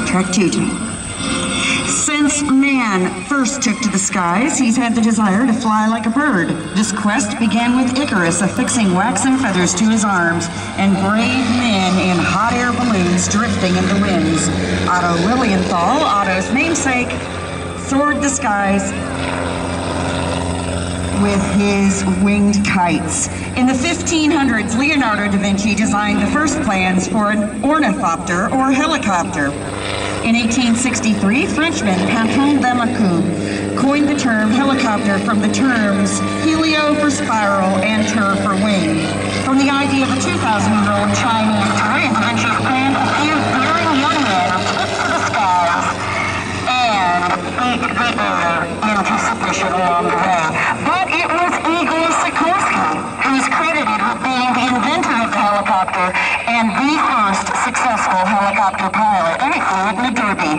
Track 2. Since man first took to the skies, he's had the desire to fly like a bird. This quest began with Icarus affixing wax and feathers to his arms, and brave men in hot air balloons drifting in the winds. Otto Lilienthal, Otto's namesake, soared the skies with his winged kites. In the 1500s, Leonardo da Vinci designed the first plans for an ornithopter or helicopter. In 1863, Frenchman Patron Delacour coined the term helicopter from the terms helio for spiral and tur for wing. From the idea of a 2,000-year-old Chinese tourist, Venture's planned a few daring young men took to the skies and beat the air into submission along the way. But it was Igor Sikorsky who is credited with being the inventor of the helicopter and the first successful helicopter pilot, and he flew it in a derby.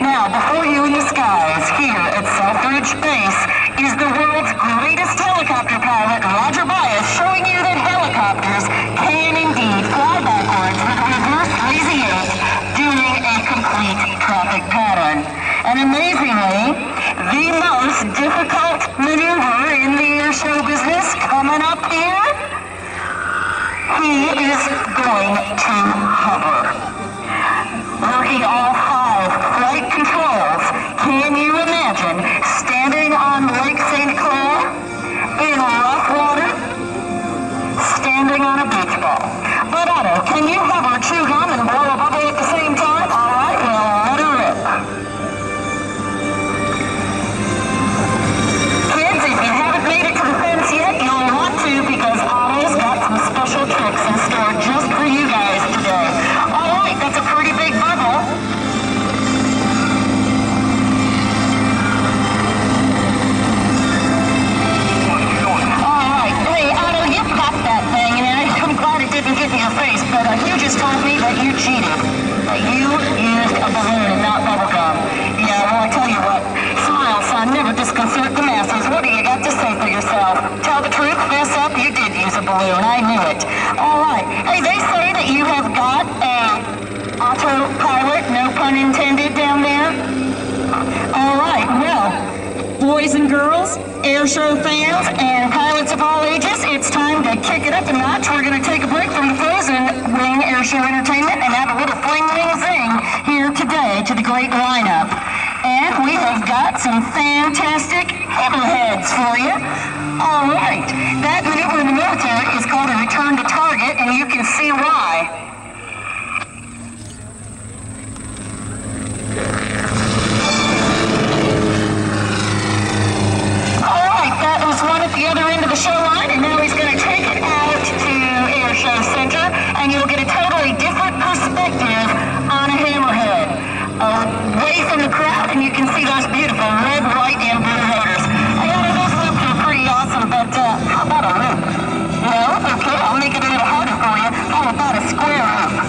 Now, before you in the skies, here at Selfridge Base, is the world's greatest helicopter pilot, Roger Bias, showing you that helicopters can indeed fly backwards with a reverse lazy 8, doing a complete traffic pattern. And amazingly, the most difficult maneuver in the air show business coming up here, he is going to hover. Working all 5 flight controls, can you imagine standing on Lake St. Clair in rough water, standing on a beach ball? But Otto, can you hover, chew gum, and blow a bubble at the same time? All right, well, let her rip. Kids, if you haven't made it to the fence yet, you'll want to, because Otto's got some special tricks in store just for you guys today. All right, that's a pretty big bubble. All right, hey, Otto, you popped that thing, and I'm glad it didn't get in your face, but you just told me that you cheated, that you used a balloon and not bubble gum. Yeah, well, I tell you what, smile, son, never disconcert the masses. What do you got to say for yourself? Tell the truth, fess up, you did use a balloon, I knew it. All right, hey, they say that you have got a autopilot, no pun intended, down there. All right, well, boys and girls, air show fans, and pilots of all ages, it's time to kick it up a notch. We're going to take a break from the Frozen Wing Air Show Entertainment and have a little fling, ring, zing here today to the great lineup. And we have got some fantastic hammerheads for you. All right, that maneuver in the military is called a return to target, and you can see why. That was one at the other end of the show line, and now he's going to take it out to Air Show Center, and you'll get a totally different perspective on a hammerhead. Away from the crowd, and you can see those beautiful red, white, and blue rotors. I know those loops are pretty awesome, but how about a loop? No? Okay, I'll make it a little harder for you. How about a square loop?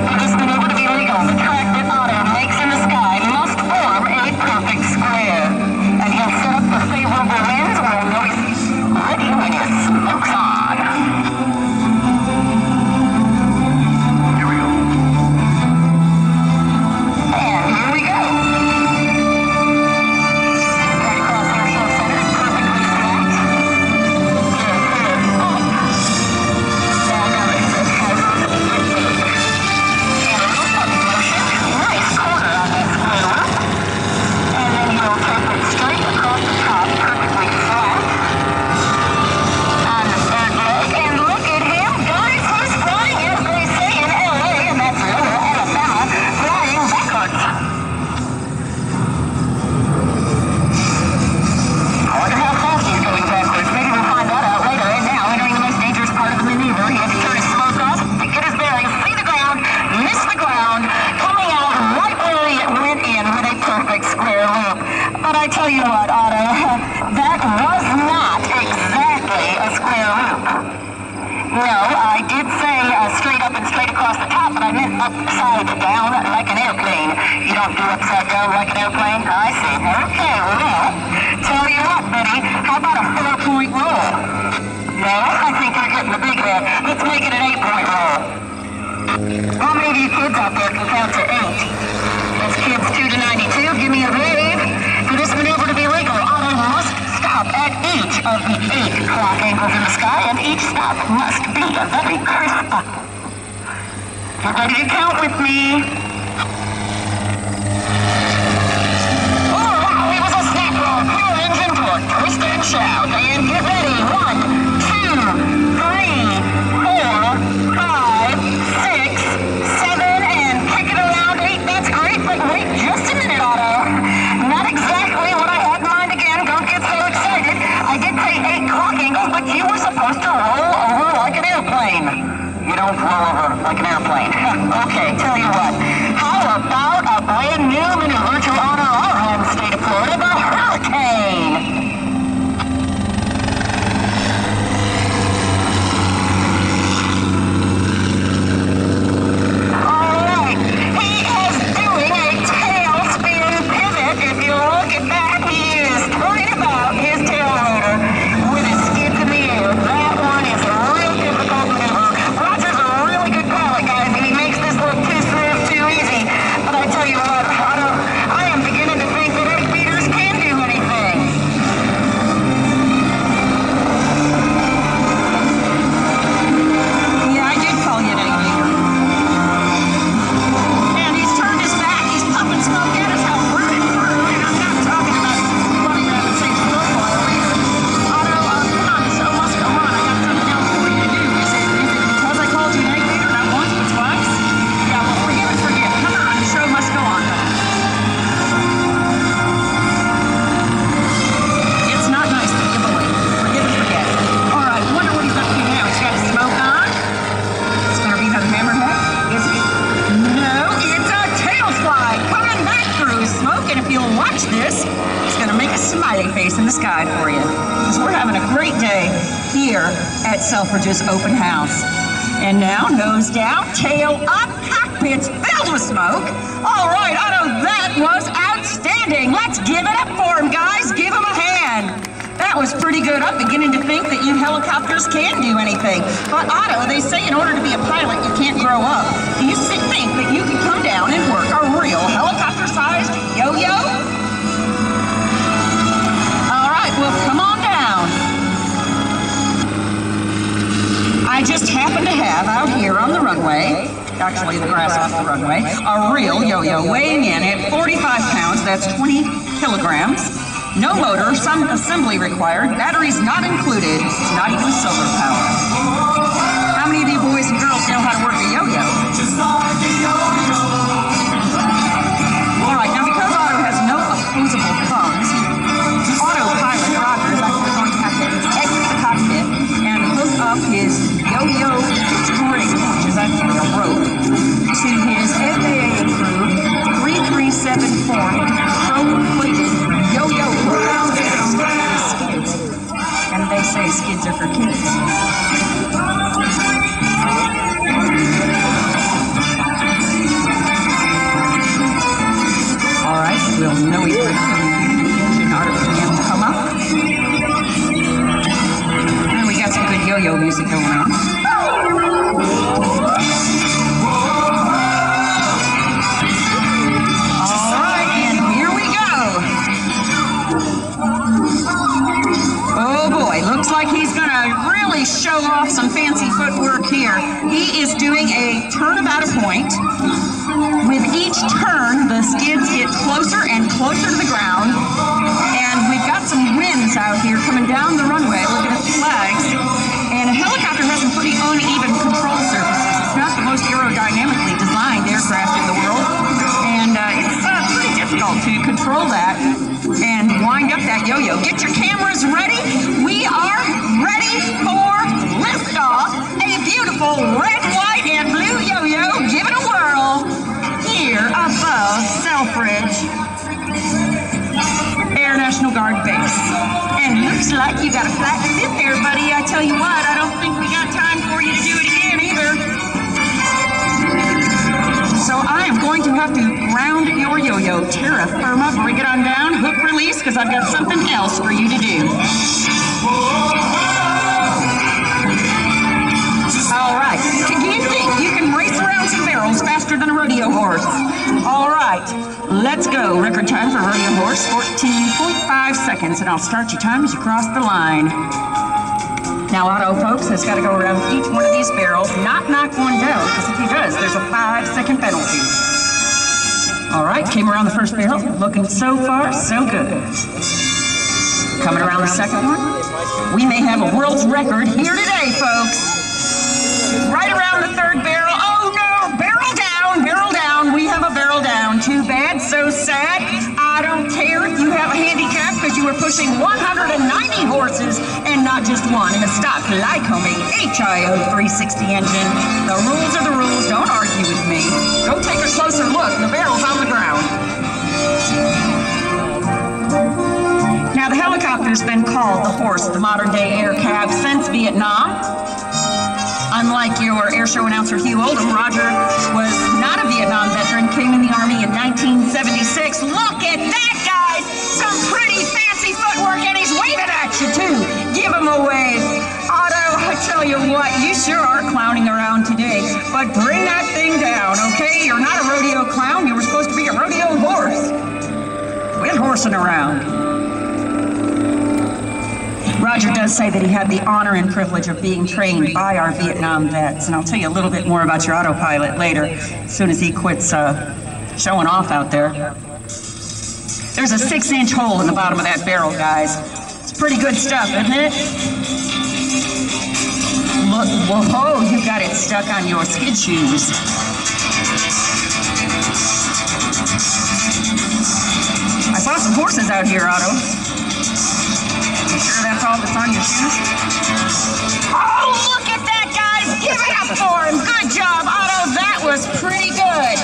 For this maneuver to be legal, the track that Otto makes in the sky must form a perfect square. And he'll set up the favorable winds where we'll know he's ready when his smoke's on. Here we go. And here we go. Right across Air Show Center, perfectly flat. Good, up. Back on the exit, has a good loop. And a little puppy motion. Nice quarter on that square loop. And then you'll take it straight across the top, perfectly flat, on the third leg. And look at him, guys, he's flying, as they say in LA, and that's Lower Alabama, flying backwards. I wonder how fast he's going backwards. Maybe we'll find that out later. And now, entering the most dangerous part of the maneuver, he has to turn his smoke off to get his bearings, see the ground, miss the ground, coming out right where he went in with a perfect square loop. But I tell you what, Otto, that was not exactly a square loop. No, I did say straight up and straight across the top, but I meant upside down like an airplane. You don't do upside down like an airplane? I see. Okay, well, tell you what, buddy, how about a 4-point roll? No, I think you're getting the big head. Let's make it an 8-point roll. How many of you kids out there can count to 8? sky, and each stop must be a very crisp. Get ready to count with me. Oh, wow, it was a snap roll. Pure engine torque, twist and shout. And get ready. 1, 2, 3, 4, 5, 6, 7, and kick it around 8. That's great, but wait just a minute, Otto. Not exactly what I had in mind again. Don't get so excited. I did say 8 clock angles, but you were supposed to roll over like an airplane. You don't roll over like an airplane. Okay, tell you what. How about a brand new maneuver to honor our home state of Florida, the Hurricane? All right, he is doing a tailspin pivot. If you look at that, he is turning about his tail rotor with his skids in the air. That one is a real difficult maneuver. Roger's a really good pilot, guys, and he makes this look too smooth, too easy. But I tell you what, I am beginning to think that 8 meters can do anything. Yeah, I did call you an 8 meter. And he's turned his back. He's pumping smoke at us out burning through. And I'm not talking about running around and saying smoke oil either. Otto, come on, the show must go on. I got something else for you to do. Is it because I called you an 8 meter not once but twice? Yeah, well, forgive and forget. Come on, the show must go on. It's not nice to give away. Forgive and forget. All right, wonder what he's up to now. He's got his smoke on. It's going to be another hammerhead. Is it? No, it's a tail slide coming back through smoke. And if you'll watch this, it's going to make a smiley face in the sky for you. Because we're having a great day here at Selfridge's open house. And now, nose down, tail up, cockpits filled with smoke. All right, Otto, that was outstanding. Let's give it up for him, guys. Give him a hand. That was pretty good. I'm beginning to think that you helicopters can do anything. But Otto, they say in order to be a pilot, you can't grow up. Do you think that you could come down and work a real helicopter-sized yo-yo? All right, well, come on down. I just happen to have out here on the runway, actually the grass off the runway, a real yo-yo weighing in at 45 pounds, that's 20 kilograms. No motor, some assembly required, batteries not included, not even solar power. How many of you boys and girls know how to work a yo-yo? All right, now because Otto has no opposable thumbs, the autopilot Roger is actually going to have to exit the cockpit and hook up his yo-yo string, which is actually a rope, to his FAA-approved 337 formed chrome-plated yo-yo hook skids. And they say skids are for kids. All right, we'll know he's ready for the engine RPM to come up. And we got some good yo-yo music going on. All right, and here we go. Oh boy, looks like he's gonna really show off some fancy footwork here. He is doing a turn about a point. With each turn, the skids get closer and closer to the ground. And we've got some winds out here coming down the runway. Look at the flags. And a helicopter has some pretty uneven control surfaces. It's not the most aerodynamically designed aircraft in the world. And it's pretty difficult to control that and wind up that yo-yo. Get your cameras ready. We are ready for liftoff. A beautiful red, white, and blue yo-yo. Give it a whirl here above Selfridge Air National Guard Base. And looks like you got a flat lip there, buddy. I tell you what, I don't think we got time for you to do it again either. So I am going to have to ground your yo-yo, terra firma, bring it on down, hook release, because I've got something else for you to do. All right, do you think you can race around some barrels faster than a rodeo horse? All right, let's go. Record time for rodeo horse, 14.5 seconds, and I'll start your time as you cross the line. Now, Otto, folks, has got to go around each one of these barrels, not knock one down, because if he does, there's a 5-second penalty. All right, came around the first barrel, looking so far, so good. Coming around the second one, we may have a world's record here today, folks. Right around the third barrel, oh no, barrel down, we have a barrel down. Too bad, so sad. I don't care if you have a handicap because you were pushing 190 horses and not just one in a stock Lycoming HIO 360 engine. The rules are the rules, don't argue with me. Go take a closer look, the barrel's on the ground. Now, the helicopter's been called the horse of the modern-day air cab since Vietnam. Unlike your air show announcer Hugh Oldham, Roger was not a Vietnam veteran, came in the Army in 1976. Look at that, guys! Some pretty fancy footwork, and he's waving at you, too. Give him a wave. Otto, I tell you what, you sure are clowning around today, but bring that thing down, okay? You're not a rodeo clown. You were supposed to be a rodeo horse. Quit horsing around. Roger does say that he had the honor and privilege of being trained by our Vietnam vets, and I'll tell you a little bit more about your autopilot later, as soon as he quits showing off out there. There's a 6-inch hole in the bottom of that barrel, guys. It's pretty good stuff, isn't it? Look, whoa, you got it stuck on your skid shoes. I saw some horses out here, Otto. Sure that's all that's on your shoes? Oh, look at that, guys! Give it up for him! Good job, Otto. That was pretty good.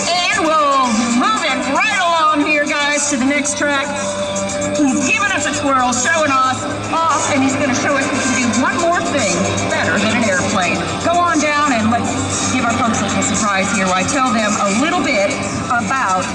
And we'll move it right along here, guys, to the next track. He's giving us a twirl, showing off, and he's going to show us we can do one more thing better than an airplane. Go on down and let's give our folks a little surprise here while I tell them a little bit about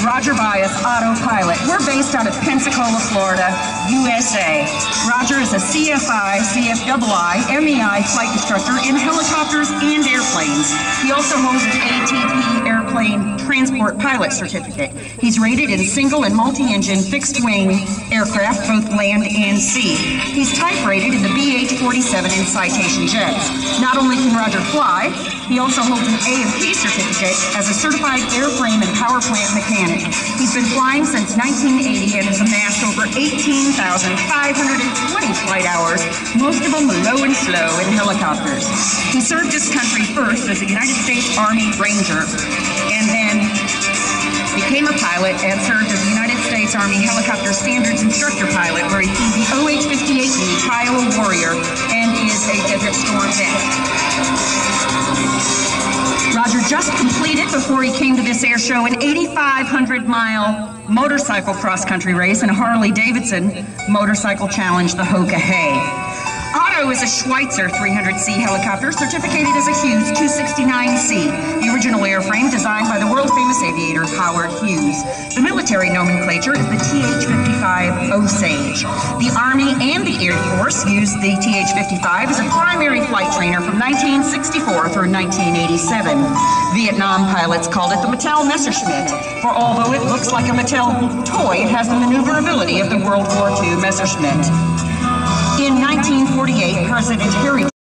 Roger Bias Autopilot. We're based out of Pensacola, Florida, USA. Roger is a CFI, CFII, MEI flight instructor in helicopters and airplanes. He also holds an ATP airplane transport pilot certificate. He's rated in single and multi-engine fixed-wing aircraft, both land and sea. He's type rated in the BH-47 in Citation jets. Not only can Roger fly, he also holds an A&P certificate as a certified airframe and power plant mechanic. He's been flying since 1980 and has amassed over 18,520 flight hours, most of them low and slow in helicopters. He served his country first as a United States Army Ranger, and then became a pilot and served as a United States Army Helicopter Standards Instructor Pilot, where he flew the OH-58E Kiowa Warrior and is a Desert Storm vet. Roger just completed, before he came to this air show, an 8,500-mile motorcycle cross-country race in a Harley-Davidson motorcycle challenge, the Hoka Hay. Otto is a Schweitzer 300C helicopter, certificated as a Hughes 269C, the original airframe designed by the world-famous aviator Howard Hughes. The military nomenclature is the TH-55 Osage. The Army and the Air Force used the TH-55 as a primary flight trainer from 1964 through 1987. Vietnam pilots called it the Mattel Messerschmitt, for although it looks like a Mattel toy, it has the maneuverability of the World War II Messerschmitt. In 1948, President Harry